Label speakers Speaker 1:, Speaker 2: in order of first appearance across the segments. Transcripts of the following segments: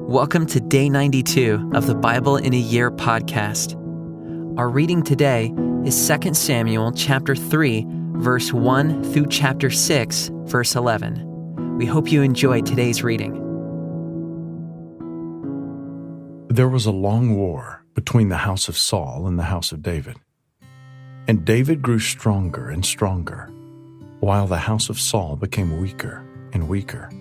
Speaker 1: Welcome to Day 92 of the Bible in a Year podcast. Our reading today is 2 Samuel chapter 3, verse 1 through chapter 6, verse 11. We hope you enjoy today's reading.
Speaker 2: There was a long war between the house of Saul and the house of David. And David grew stronger and stronger, while the house of Saul became weaker and weaker.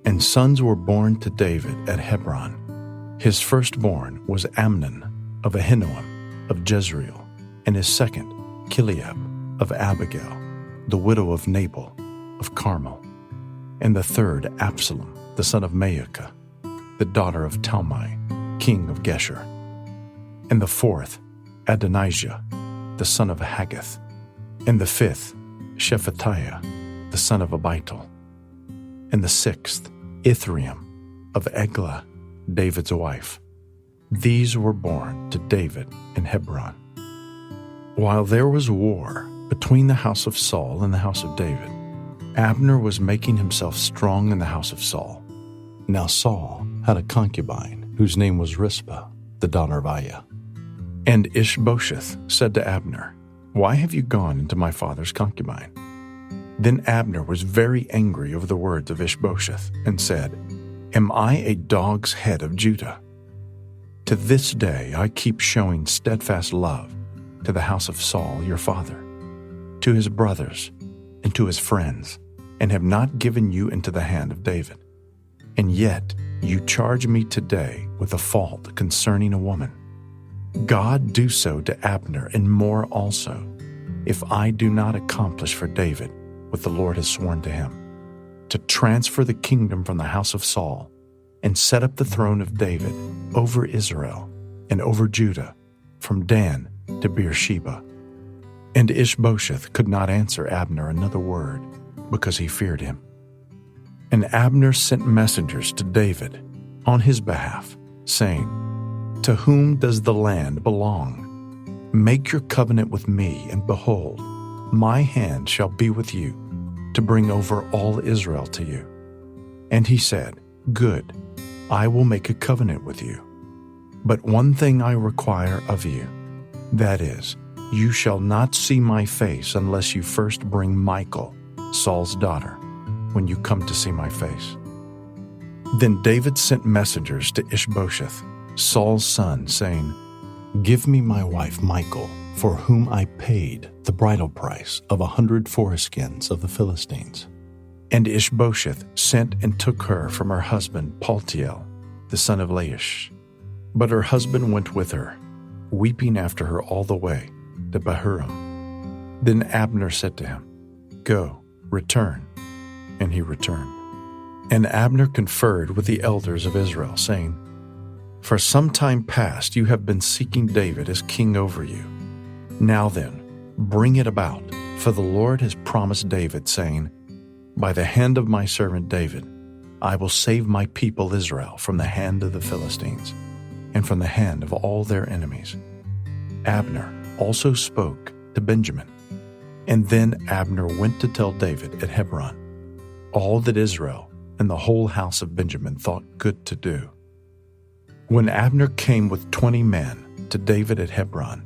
Speaker 2: And sons were born to David at Hebron. His firstborn was Amnon of Ahinoam of Jezreel, and his second, Chileab of Abigail, the widow of Nabal of Carmel, and the third, Absalom, the son of Maacah, the daughter of Talmai, king of Geshur, and the fourth, Adonijah, the son of Haggith, and the fifth, Shephatiah, the son of Abital, and the sixth, Ithream of Eglah, David's wife. These were born to David in Hebron. While there was war between the house of Saul and the house of David, Abner was making himself strong in the house of Saul. Now Saul had a concubine whose name was Rizpah, the daughter of Aiah. And Ishbosheth said to Abner, "Why have you gone into my father's concubine?" Then Abner was very angry over the words of Ishbosheth and said, "Am I a dog's head of Judah? To this day I keep showing steadfast love to the house of Saul your father, to his brothers, and to his friends, and have not given you into the hand of David. And yet you charge me today with a fault concerning a woman. God do so to Abner and more also, if I do not accomplish for David what the Lord has sworn to him, to transfer the kingdom from the house of Saul and set up the throne of David over Israel and over Judah, from Dan to Beersheba." And Ishbosheth could not answer Abner another word, because he feared him. And Abner sent messengers to David on his behalf, saying, "To whom does the land belong? Make your covenant with me, and behold, my hand shall be with you, to bring over all Israel to you." And he said, "Good, I will make a covenant with you. But one thing I require of you, that is, you shall not see my face unless you first bring Michal, Saul's daughter, when you come to see my face." Then David sent messengers to Ishbosheth, Saul's son, saying, "Give me my wife Michal, for whom I paid the bridal price of 100 foreskins of the Philistines." And Ishbosheth sent and took her from her husband Paltiel, the son of Laish. But her husband went with her, weeping after her all the way to Bahurim. Then Abner said to him, "Go, return." And he returned. And Abner conferred with the elders of Israel, saying, "For some time past you have been seeking David as king over you. Now then, bring it about, for the Lord has promised David, saying, 'By the hand of my servant David, I will save my people Israel from the hand of the Philistines, and from the hand of all their enemies.'" Abner also spoke to Benjamin. And then Abner went to tell David at Hebron all that Israel and the whole house of Benjamin thought good to do. When Abner came with 20 men to David at Hebron,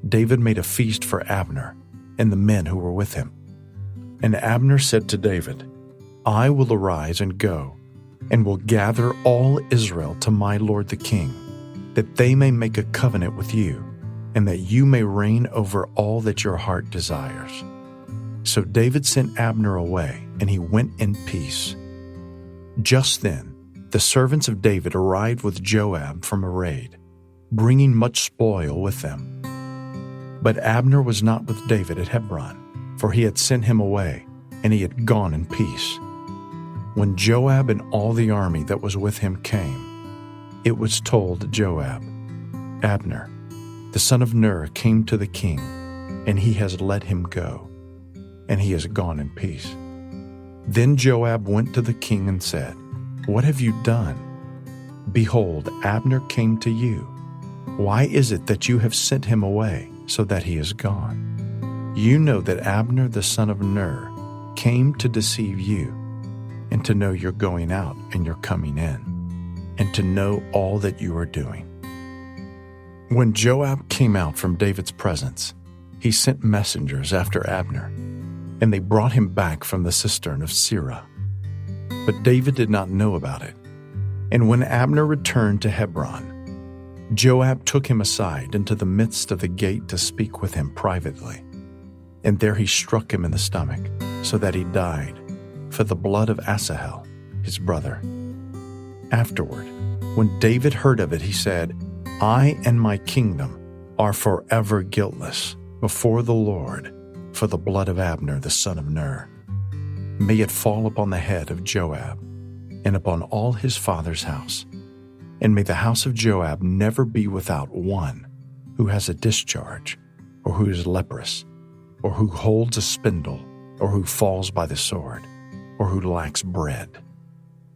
Speaker 2: David made a feast for Abner and the men who were with him. And Abner said to David, "I will arise and go, and will gather all Israel to my lord the king, that they may make a covenant with you, and that you may reign over all that your heart desires." So David sent Abner away, and he went in peace. Just then, the servants of David arrived with Joab from a raid, bringing much spoil with them. But Abner was not with David at Hebron, for he had sent him away, and he had gone in peace. When Joab and all the army that was with him came, it was told Joab, "Abner, the son of Ner, came to the king, and he has let him go, and he has gone in peace." Then Joab went to the king and said, "What have you done? Behold, Abner came to you. Why is it that you have sent him away, so that he is gone? You know that Abner the son of Ner came to deceive you, and to know your going out and your coming in. and to know all that you are doing." When Joab came out from David's presence, he sent messengers after Abner, and they brought him back from the cistern of Sirah. But David did not know about it. And when Abner returned to Hebron, Joab took him aside into the midst of the gate to speak with him privately. And there he struck him in the stomach, so that he died, for the blood of Asahel, his brother. Afterward, when David heard of it, he said, "I and my kingdom are forever guiltless before the Lord for the blood of Abner the son of Ner. May it fall upon the head of Joab and upon all his father's house. And may the house of Joab never be without one who has a discharge, or who is leprous, or who holds a spindle, or who falls by the sword, or who lacks bread."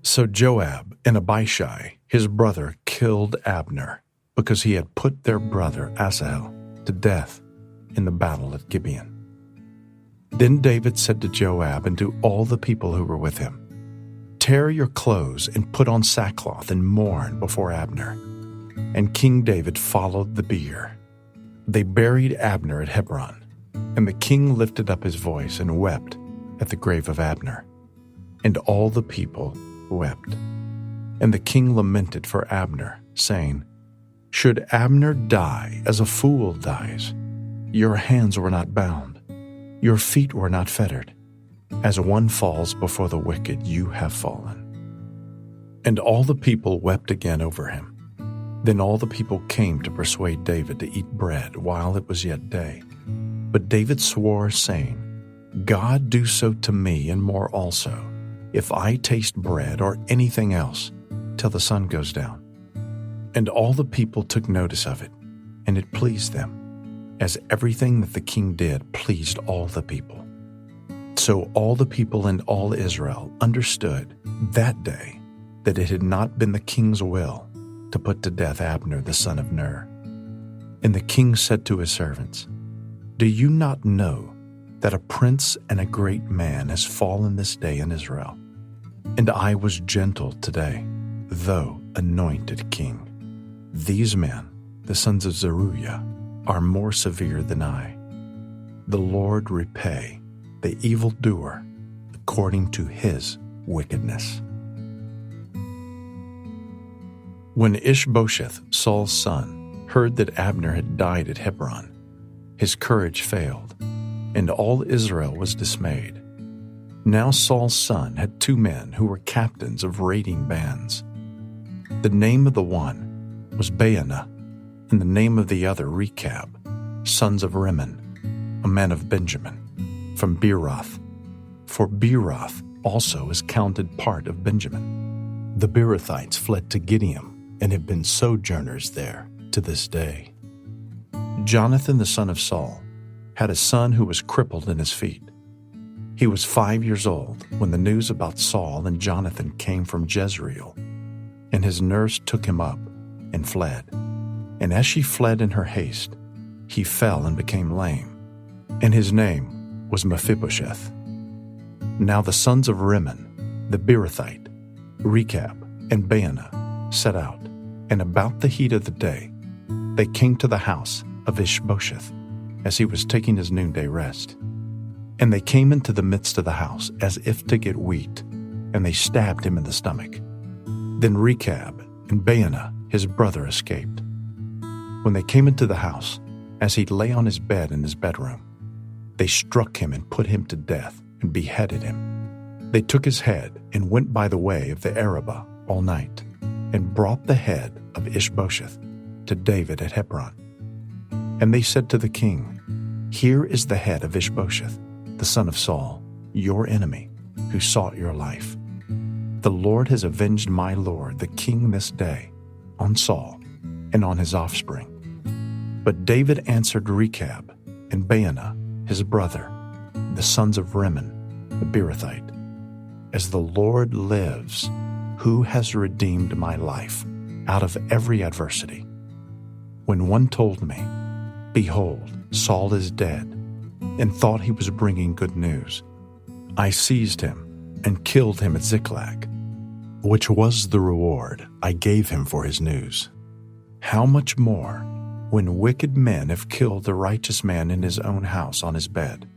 Speaker 2: So Joab and Abishai, his brother, killed Abner, because he had put their brother Asahel to death in the battle at Gibeon. Then David said to Joab and to all the people who were with him, "Tear your clothes and put on sackcloth and mourn before Abner." And King David followed the bier. They buried Abner at Hebron, and the king lifted up his voice and wept at the grave of Abner. And all the people wept. And the king lamented for Abner, saying, "Should Abner die as a fool dies? Your hands were not bound, your feet were not fettered. As one falls before the wicked, you have fallen." And all the people wept again over him. Then all the people came to persuade David to eat bread while it was yet day. But David swore, saying, "God do so to me and more also, if I taste bread or anything else, till the sun goes down." And all the people took notice of it, and it pleased them, as everything that the king did pleased all the people. So all the people and all Israel understood that day that it had not been the king's will to put to death Abner the son of Ner. And the king said to his servants, "Do you not know that a prince and a great man has fallen this day in Israel? And I was gentle today, though anointed king. These men, the sons of Zeruiah, are more severe than I. The Lord repay the evildoer according to his wickedness." When Ishbosheth, Saul's son, heard that Abner had died at Hebron, his courage failed, and all Israel was dismayed. Now Saul's son had 2 men who were captains of raiding bands. The name of the one was Baanah, and the name of the other Rechab, sons of Rimmon, a man of Benjamin, from Beeroth. For Beeroth also is counted part of Benjamin. The Beerothites fled to Gideon and have been sojourners there to this day. Jonathan the son of Saul had a son who was crippled in his feet. He was 5 years old when the news about Saul and Jonathan came from Jezreel, and his nurse took him up and fled. And as she fled in her haste, he fell and became lame, and his name was Mephibosheth. Now the sons of Rimmon, the Beerothite, Rechab, and Baanah set out, and about the heat of the day, they came to the house of Ishbosheth, as he was taking his noonday rest. And they came into the midst of the house as if to get wheat, and they stabbed him in the stomach. Then Rechab and Baanah, his brother, escaped. When they came into the house, as he lay on his bed in his bedroom, they struck him and put him to death and beheaded him. They took his head and went by the way of the Arabah all night, and brought the head of Ishbosheth to David at Hebron. And they said to the king, "Here is the head of Ishbosheth, the son of Saul, your enemy, who sought your life. The Lord has avenged my lord the king this day on Saul and on his offspring." But David answered Rechab and Baanah, his brother, the sons of Rimmon, the Beerothite, "As the Lord lives, who has redeemed my life out of every adversity. When one told me, 'Behold, Saul is dead,' and thought he was bringing good news, I seized him and killed him at Ziklag. which was the reward I gave him for his news. How much more, when wicked men have killed a righteous man in his own house on his bed,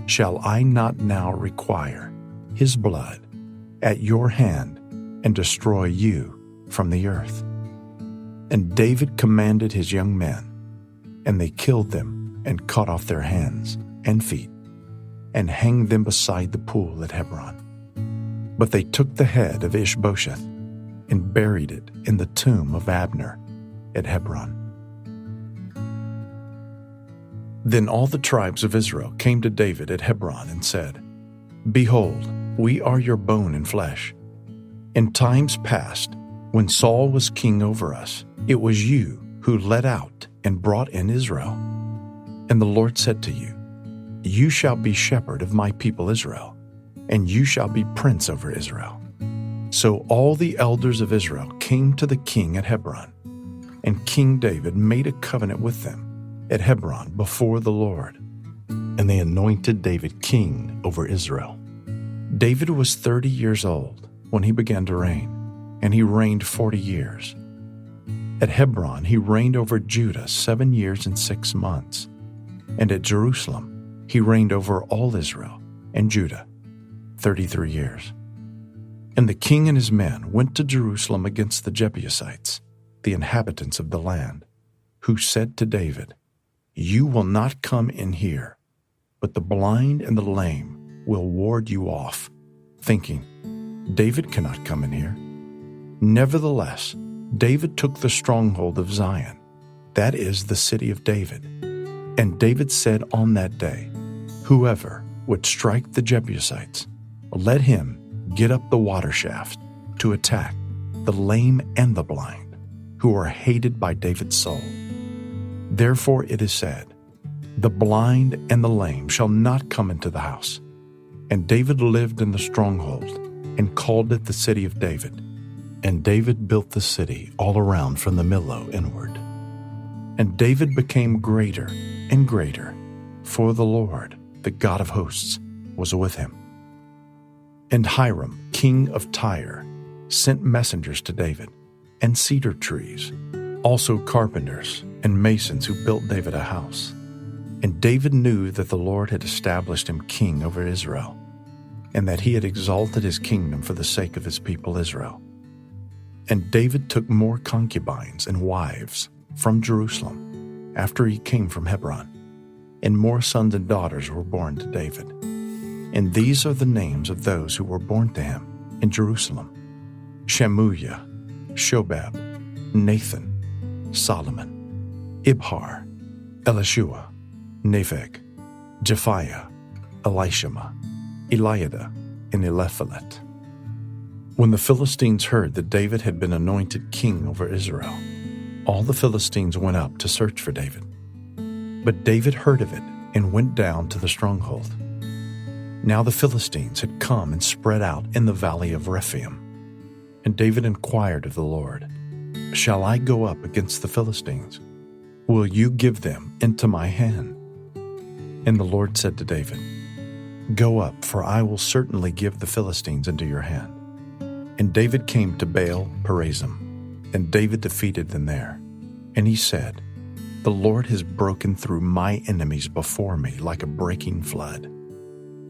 Speaker 2: shall I not now require his blood at your hand and destroy you from the earth? And David commanded his young men, and they killed them and cut off their hands and feet, and hanged them beside the pool at Hebron. But they took the head of Ishbosheth and buried it in the tomb of Abner at Hebron. Then all the tribes of Israel came to David at Hebron and said, Behold, we are your bone and flesh. In times past, when Saul was king over us, it was you who led out and brought in Israel. And the Lord said to you, You shall be shepherd of my people Israel, and you shall be prince over Israel. So all the elders of Israel came to the king at Hebron, and King David made a covenant with them at Hebron before the Lord, and they anointed David king over Israel. David was 30 years old when he began to reign, and he reigned 40 years. At Hebron he reigned over Judah 7 years and 6 months, and at Jerusalem he reigned over all Israel and Judah 33 years. And the king and his men went to Jerusalem against the Jebusites, the inhabitants of the land, who said to David, You will not come in here, but the blind and the lame will ward you off, thinking, David cannot come in here. Nevertheless, David took the stronghold of Zion, that is the city of David. And David said on that day, Whoever would strike the Jebusites, let him get up the water shaft to attack the lame and the blind, who are hated by David's soul. Therefore it is said, The blind and the lame shall not come into the house. And David lived in the stronghold, and called it the city of David. And David built the city all around from the Millo inward. And David became greater and greater, for the Lord, the God of hosts, was with him. And Hiram, king of Tyre, sent messengers to David, and cedar trees, also carpenters and masons who built David a house. And David knew that the Lord had established him king over Israel, and that he had exalted his kingdom for the sake of his people Israel. And David took more concubines and wives from Jerusalem after he came from Hebron, and more sons and daughters were born to David. And these are the names of those who were born to him in Jerusalem: Shemuiah, Shobab, Nathan, Solomon, Ibhar, Elishua, Nepheg, Japhiah, Elishama, Eliada, and Eliphalet. When the Philistines heard that David had been anointed king over Israel, all the Philistines went up to search for David. But David heard of it and went down to the stronghold. Now the Philistines had come and spread out in the valley of Rephaim. And David inquired of the Lord, Shall I go up against the Philistines? Will you give them into my hand? And the Lord said to David, Go up, for I will certainly give the Philistines into your hand. And David came to Baal Perazim, and David defeated them there. And he said, The Lord has broken through my enemies before me like a breaking flood.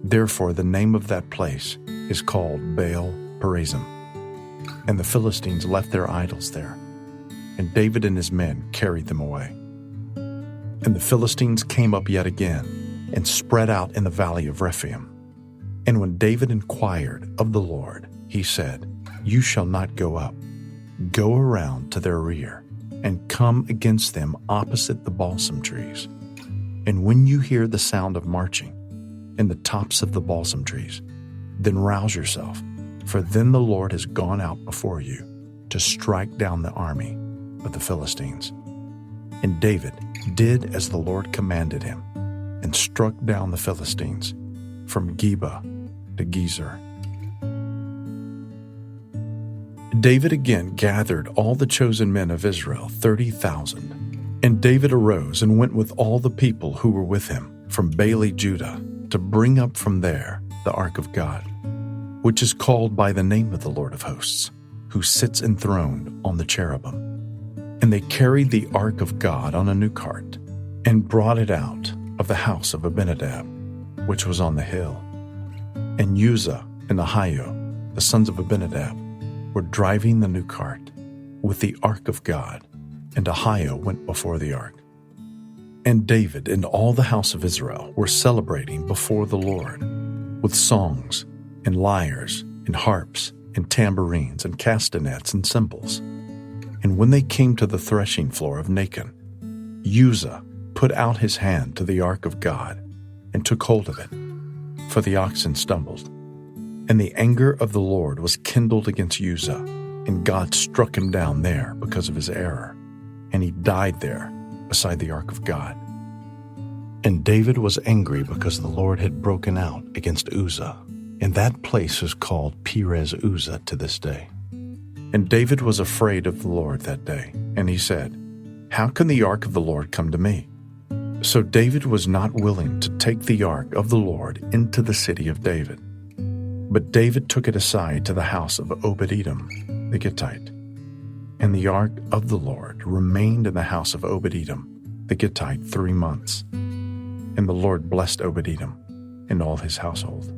Speaker 2: Therefore the name of that place is called Baal Perazim. And the Philistines left their idols there, and David and his men carried them away. And the Philistines came up yet again, and spread out in the valley of Rephaim. And when David inquired of the Lord, he said, You shall not go up. Go around to their rear, and come against them opposite the balsam trees. And when you hear the sound of marching in the tops of the balsam trees, then rouse yourself, for then the Lord has gone out before you to strike down the army of the Philistines. And David did as the Lord commanded him, and struck down the Philistines from Geba to Gezer. David again gathered all the chosen men of Israel, 30,000. And David arose and went with all the people who were with him from Baale, Judah, to bring up from there the ark of God, which is called by the name of the Lord of hosts, who sits enthroned on the cherubim. And they carried the ark of God on a new cart, and brought it out of the house of Abinadab, which was on the hill. And Uzzah and Ahio, the sons of Abinadab, were driving the new cart with the ark of God, and Ahio went before the ark. And David and all the house of Israel were celebrating before the Lord with songs and lyres and harps and tambourines and castanets and cymbals. And when they came to the threshing floor of Nacon, Uzzah put out his hand to the ark of God and took hold of it, for the oxen stumbled. And the anger of the Lord was kindled against Uzzah, and God struck him down there because of his error, and he died there beside the ark of God. And David was angry because the Lord had broken out against Uzzah, and that place is called Perez Uzzah to this day. And David was afraid of the Lord that day, and he said, "How can the ark of the Lord come to me?" So David was not willing to take the ark of the Lord into the city of David. But David took it aside to the house of Obed-Edom the Gittite. And the ark of the Lord remained in the house of Obed-Edom the Gittite 3 months. And the Lord blessed Obed-Edom and all his household.